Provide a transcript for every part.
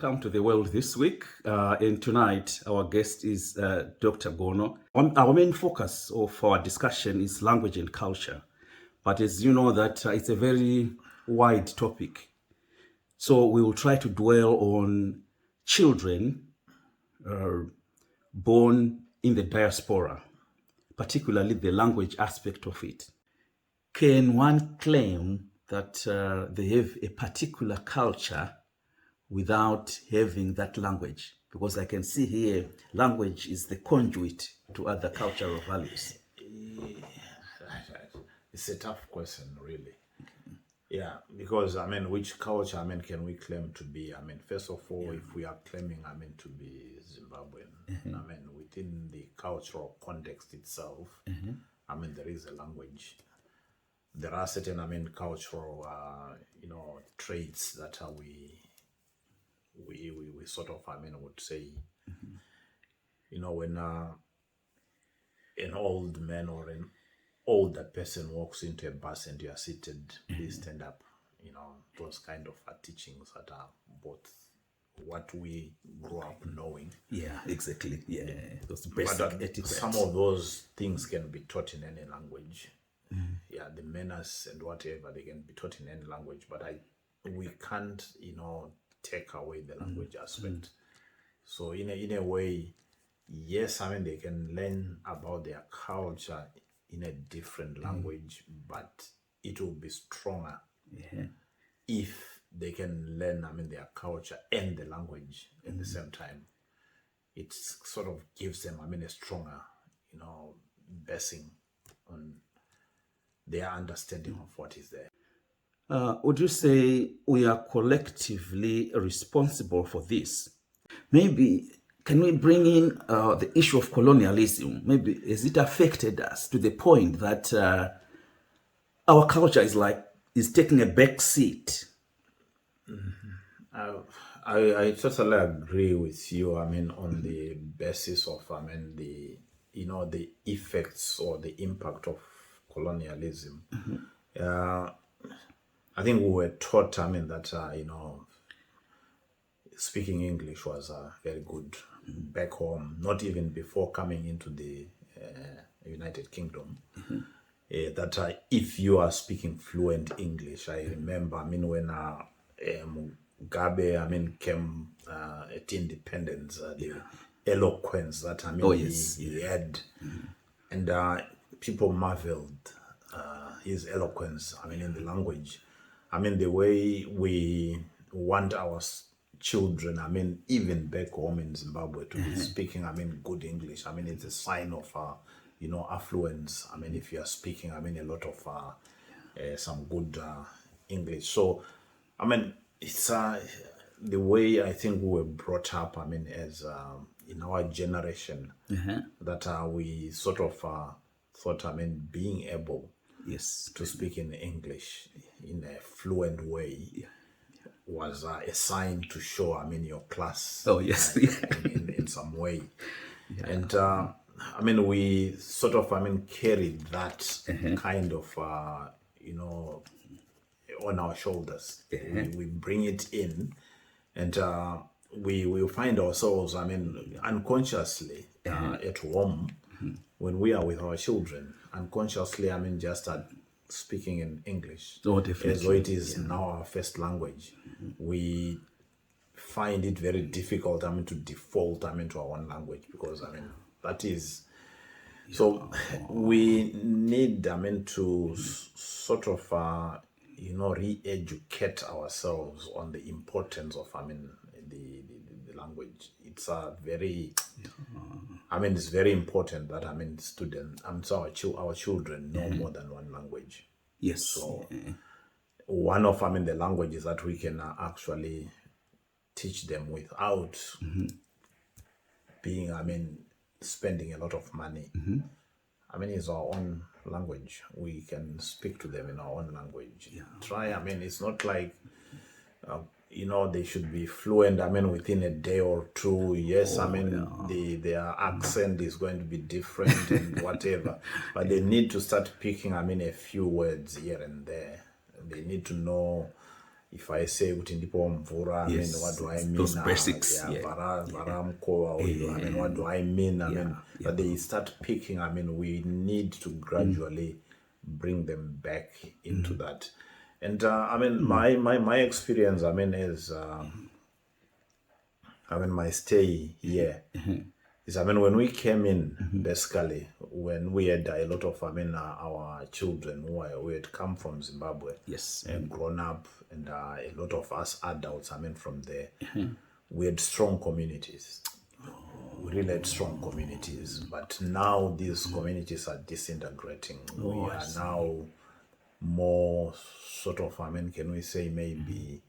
welcome to The World This Week. And tonight, our guest is Dr. Gono. Our main focus of our discussion is language and culture. But as you know, that it's a very wide topic. So we will try to dwell on children born in the diaspora, particularly the language aspect of it. Can one claim that they have a particular culture without having that language? Because I can see here, language is the conduit to other cultural values. It's a tough question, really. Yeah, because, which culture, can we claim to be? First of all, if we are claiming, to be Zimbabwean, within the cultural context itself, there is a language. There are certain, cultural, traits that we sort of, would say, when an old man or an older person walks into a bus and you are seated, please stand up. Those kind of teachings that are both what we grew up knowing. Yeah, exactly. Yeah, those basic etiquette. Some of those things can be taught in any language. Yeah, the manners and whatever, they can be taught in any language, but we can't, take away the language aspect. So in a way, yes, they can learn about their culture in a different language, but it will be stronger if they can learn, their culture and the language at the same time. It sort of gives them, a stronger, basing on their understanding of what is there. Would you say we are collectively responsible for this? Maybe, can we bring in the issue of colonialism? Maybe, has it affected us to the point that our culture is taking a back seat? I totally agree with you, on the basis of, the effects or the impact of colonialism. I think we were taught, that, speaking English was very good back home, not even before coming into the United Kingdom. That if you are speaking fluent English, I remember, when Mugabe, came at independence, the eloquence that, he had, and people marveled his eloquence, in the language. The way we want our children, even back home in Zimbabwe, to be speaking, good English. It's a sign of, affluence. If you are speaking, a lot of some good English. So, it's the way I think we were brought up, as in our generation, that we sort of thought, being able to speak in English in a fluent way was a sign to show, your class. Oh, yes. in some way. And, we sort of, carried that kind of, on our shoulders. We bring it in, and we will find ourselves, unconsciously at home when we are with our children. Unconsciously, just speaking in English, as though it is now our first language. We find it very difficult, to default, to our own language, because, that is. So we need, to sort of, re-educate ourselves on the importance of, the language. It's very, it's very important that, students, so our children know more than one language. Yes. So one of, the languages that we can actually teach them without being, spending a lot of money, is our own language. We can speak to them in our own language. Try, it's not like, they should be fluent, within a day or two. Yes, their accent is going to be different and whatever. But they need to start picking, a few words here and there. They need to know, if I say kuti ndipo mvura, I mean, what do I mean? Those basics. Yeah, vara mkoa uyu, I mean, what do I mean? I mean, that they start picking, I mean, we need to gradually bring them back into that. And I mean, my experience, I mean, is, I mean, my stay here is, I mean, when we came in, basically, when we had a lot of, I mean, our children who had come from Zimbabwe and grown up, and a lot of us adults, I mean, from there, we had strong communities. We really had strong communities, but now these communities are disintegrating. We are now more sort of, I mean, can we say maybe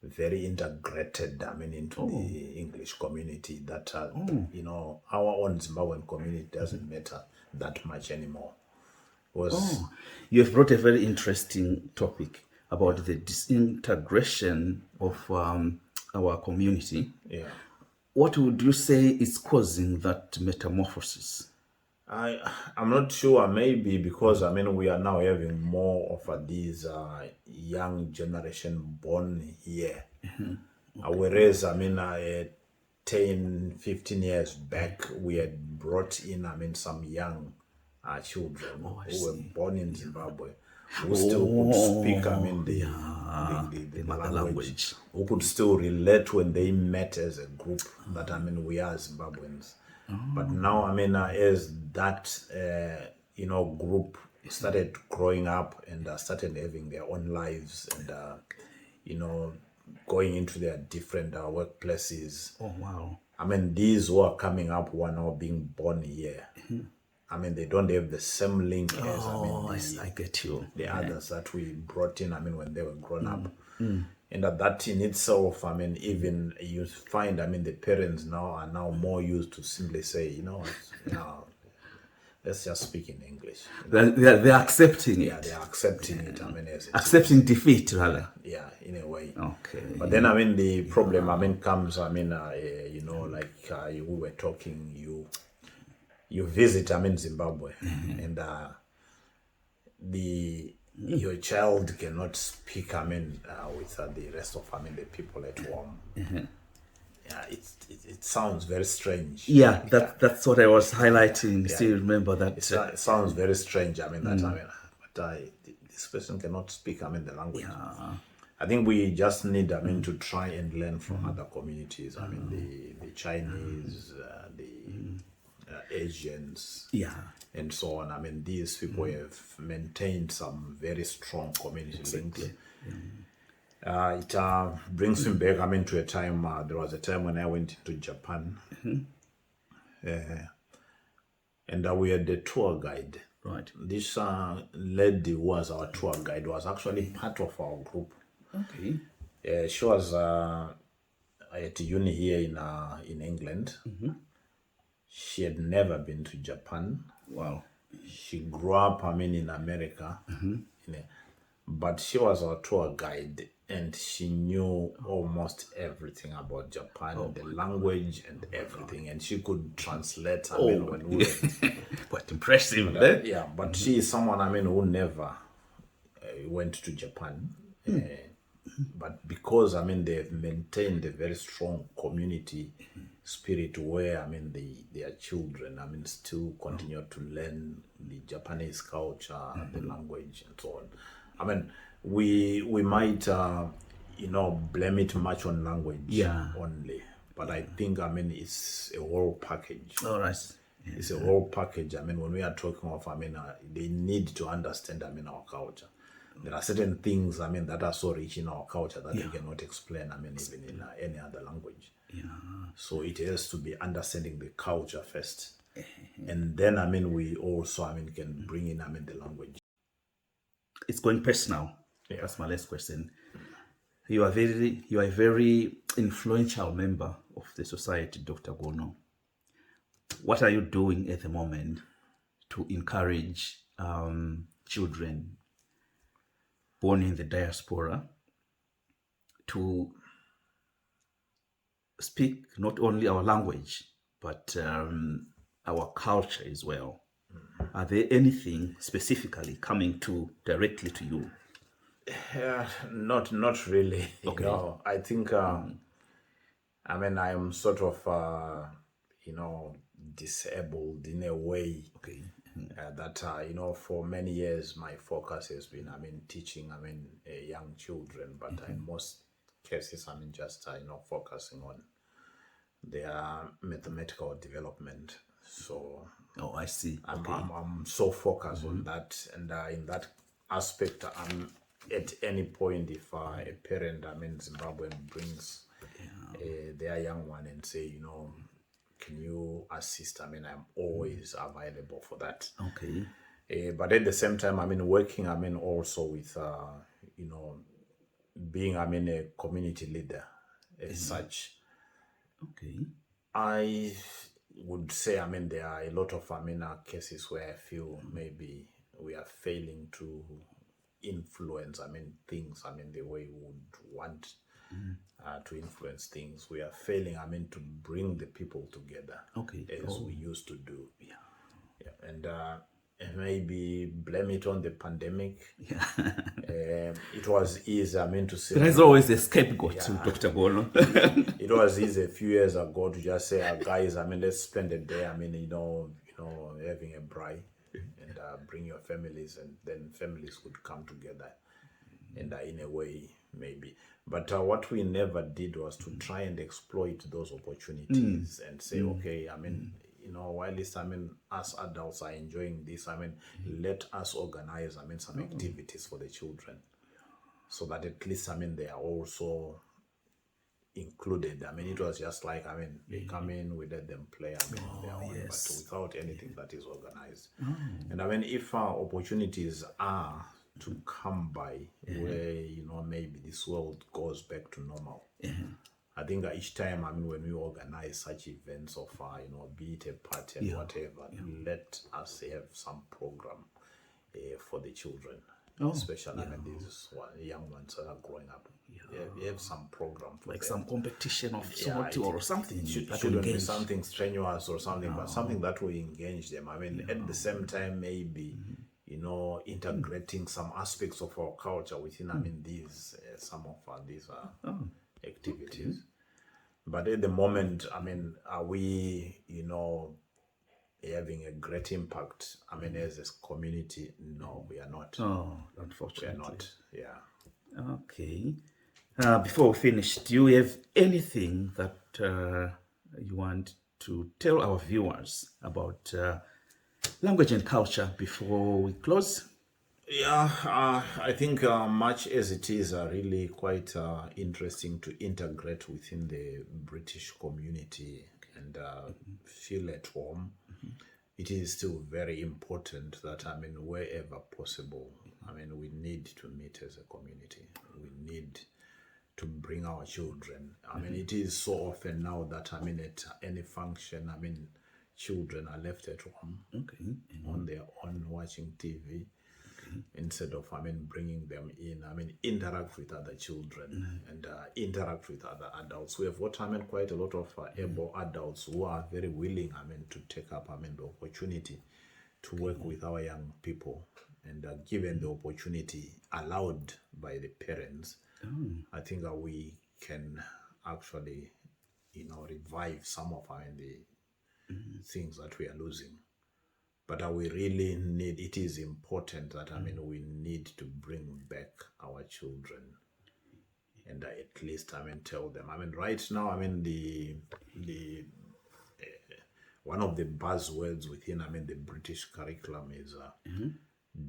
very integrated, I mean, into the English community that, you know, our own Zimbabwean community doesn't matter that much anymore. You have brought a very interesting topic about the disintegration of our community. Yeah. What would you say is causing that metamorphosis? I'm not sure, maybe because, I mean, we are now having more of these young generation born here. Whereas, I mean, 10, 15 years back, we had brought in, I mean, some young children who were born in Zimbabwe, who still could speak, I mean, the mother language, who could still relate when they met as a group that, I mean, we are Zimbabweans. But now, I mean, as that, you know, group started growing up and started having their own lives and, you know, going into their different workplaces. Oh, wow. I mean, these who are coming up who are now being born here. I mean, they don't have the same link as, I get you. The others that we brought in, I mean, when they were grown up. And that in itself, I mean, even you find, I mean, the parents now are now more used to simply say, you know, let's just speak in English. They're accepting it. Yeah, they're accepting it. I mean, as it accepting defeat, rather. Yeah, in a way. Okay. But then, I mean, the problem, I mean, comes, I mean, you know, like we were talking, you visit, I mean, Zimbabwe, and your child cannot speak, I mean, with the rest of, I mean, the people at home. Yeah, it sounds very strange. Yeah, that's what I was highlighting. Yeah. Still remember that. It sounds very strange. I mean, that, I mean, but this person cannot speak, I mean, the language. Yeah. I think we just need, I mean, to try and learn from other communities. I mean, the Chinese, the Asians, and so on. I mean, these people have maintained some very strong community links. It brings me back, I mean, to a time, there was a time when I went to Japan, and we had a tour guide. Right. This lady who was our tour guide was actually part of our group. Okay. She was at uni here in England. She had never been to Japan. Wow. She grew up, I mean, in America. But she was our tour guide, and she knew almost everything about Japan, the language and everything. And she could translate, I mean, when we were... Quite impressive. Yeah, but she is someone, I mean, who never went to Japan. But because, I mean, they've maintained a very strong community spirit where, I mean, their children, I mean, still continue to learn the Japanese culture, the language, and so on. I mean, we might, you know, blame it much on language only. But I think, I mean, it's a whole package. All right. It's a whole package. I mean, when we are talking of, I mean, they need to understand, I mean, our culture. There are certain things, I mean, that are so rich in our culture that we cannot explain, I mean, even in any other language. So it has to be understanding the culture first. And then, I mean, we also, I mean, can bring in, I mean, the language. It's going personal. That's my last question. You are a very influential member of the society, Dr. Gono. What are you doing at the moment to encourage children born in the diaspora to speak not only our language, but our culture as well? Are there anything specifically coming directly to you? Yeah, not really. Okay. I think I mean I'm sort of you know disabled in a way Okay. that for many years my focus has been teaching young children, but in most cases just focusing on their mathematical development. So Oh, I see. I'm Okay. I'm, I'm so focused on that, and in that aspect, I'm at any point if a parent, Zimbabwean, brings their young one and say, can you assist? I'm always available for that. Okay. But at the same time, working, also with, being, a community leader as such. Okay. I would say, there are a lot of, cases where I feel maybe we are failing to influence, things, the way we would want to influence things. We are failing, to bring the people together Okay. as we used to do. Yeah. And maybe blame it on the pandemic. Yeah. It was easy, to say. There is always a scapegoat to Yeah. Dr. Bono. It was easy a few years ago to just say, guys, let's spend a day, having a braai and bring your families, and then families would come together and in a way, maybe. But what we never did was to try and exploit those opportunities and say, okay, while this, us adults are enjoying this, let us organize, some activities for the children so that at least, they are also included. It was just like, they come in, we let them play, on their own, but without anything that is organized. And if opportunities are to come by where, maybe this world goes back to normal, I think each time, when we organize such events of, be it a party and whatever, let us have some program for the children. Especially, these young ones that are growing up. You have some program for Like them. some competition of sort or something. It that will shouldn't be engage. something strenuous or something, but something that will engage them. At the same time, maybe, integrating some aspects of our culture within, these, some of these activities. But at the moment, are we, having a great impact? As a community, no, we are not. Oh, We are unfortunately. not. Yeah. Okay. Before we finish, do you have anything that you want to tell our viewers about language and culture before we close? Yeah, I think much as it is really quite interesting to integrate within the British community and feel at home, it is still very important that, wherever possible, we need to meet as a community. We need to bring our children. It is so often now that, at any function, children are left at home on their own watching TV. Instead of bringing them in, interact with other children and interact with other adults. We have got quite a lot of able adults who are very willing to take up the opportunity to work with our young people, and given the opportunity allowed by the parents, I think we can actually revive some of the things that we are losing. But we really need, it is important that, we need to bring back our children and at least, tell them. Right now, the one of the buzzwords within, the British curriculum is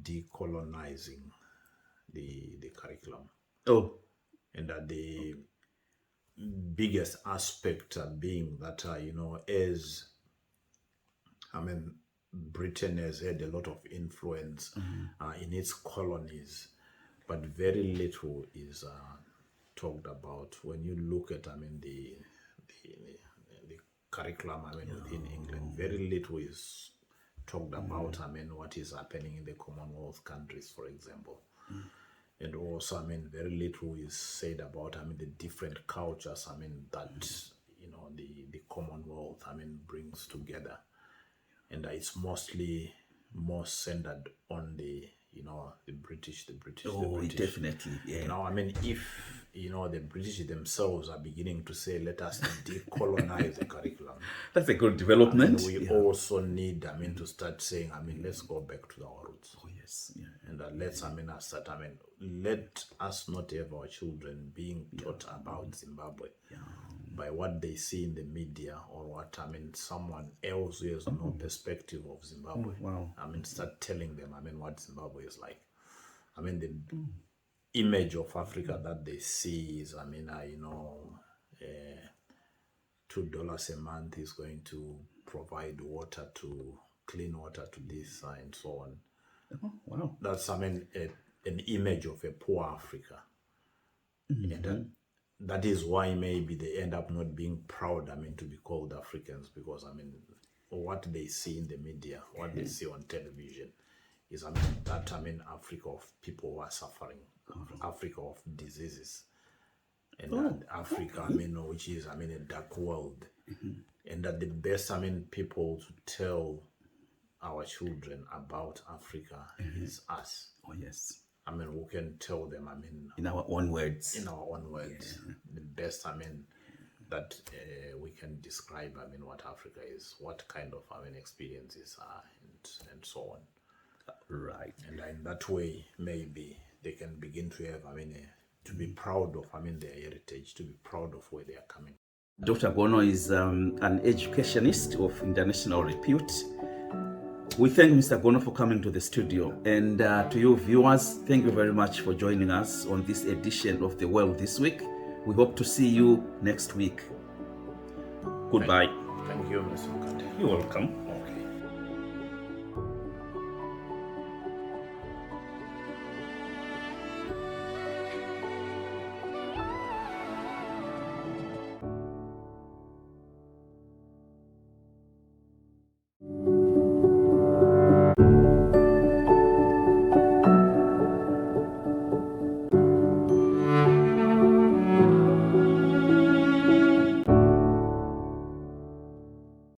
decolonizing the curriculum. Oh. And the biggest aspect being that, as, Britain has had a lot of influence in its colonies, but very little is talked about. When you look at, the curriculum, within England, very little is talked about, what is happening in the Commonwealth countries, for example. And also, very little is said about, the different cultures, that, the Commonwealth, brings together. And it's mostly more centered on the the British. Oh, definitely, yeah. Now, I mean, if the British themselves are beginning to say, let us decolonize the curriculum. That's a good development. We also need, to start saying, let's go back to our roots. Oh, yes, yeah. And let's, let us not have our children being taught about Zimbabwe by what they see in the media or what, someone else who has no perspective of Zimbabwe. Oh, wow. Start telling them, what Zimbabwe is like. The image of Africa that they see is, $2 a month is going to provide clean water to this and so on. Oh, wow. That's, an image of a poor Africa. And that is why maybe they end up not being proud, to be called Africans, because, what they see in the media, what they see on television is, Africa of people who are suffering, Africa of diseases, and Africa, which is, a dark world. And that the best, people to tell our children about Africa is us. Oh, yes. We can tell them, in our own words. In our own words. Yeah. The best, that we can describe, what Africa is, what kind of, experiences are, and so on. Right. And in that way, maybe they can begin to have, to be proud of, their heritage, to be proud of where they are coming. Dr. Gono is an educationist of international repute. We thank Mr. Gono for coming to the studio. And to you viewers, thank you very much for joining us on this edition of The World This Week. We hope to see you next week. Goodbye. Thank you, Mr. Mkande. You're welcome.